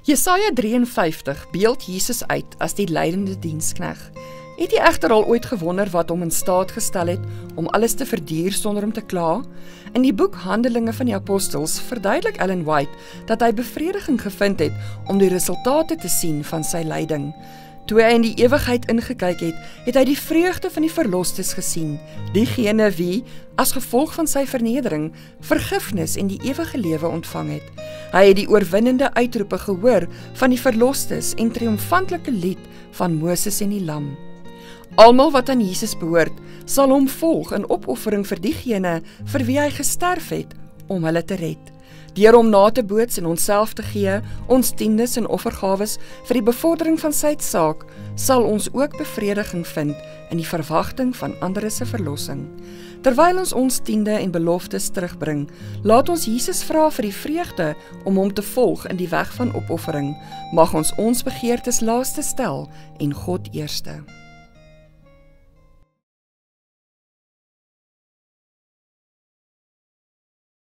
Jesaja 53 beeld Jesus uit as die lydende dienskneg. Het jy egter al ooit gewonder wat hom in staat gestel het om alles te verduur sonder om te kla? In die boek Handelinge van die Apostels verduidelik Ellen White dat hy bevrediging gevind het om die resultate te sien van sy lyding. Toe hy in die ewigheid ingekyk het, het hy die vreugde van die verlostes gesien, diegene wie, as gevolg van sy vernedering, vergifnis en die ewige lewe ontvang het. Hy het die oorwinnende uitroepe gehoor van die verlostes en triomfantelike lied van Moses en die Lam. Almal wat aan Jesus behoort, sal hom volg in opoffering vir diegene vir wie hy gesterf het, om hulle te red. Deur hom na te boots en onsself te gee, ons tiendes en offergawes vir die bevordering van sy saak, sal ons ook bevrediging vind in die verwagting van ander se verlossing. Terwyl ons tiende en beloftes terugbring, laat ons Jesus vra vir die vreugde om hom te volg in die weg van opoffering. Mag ons begeertes laaste stel en God eerste.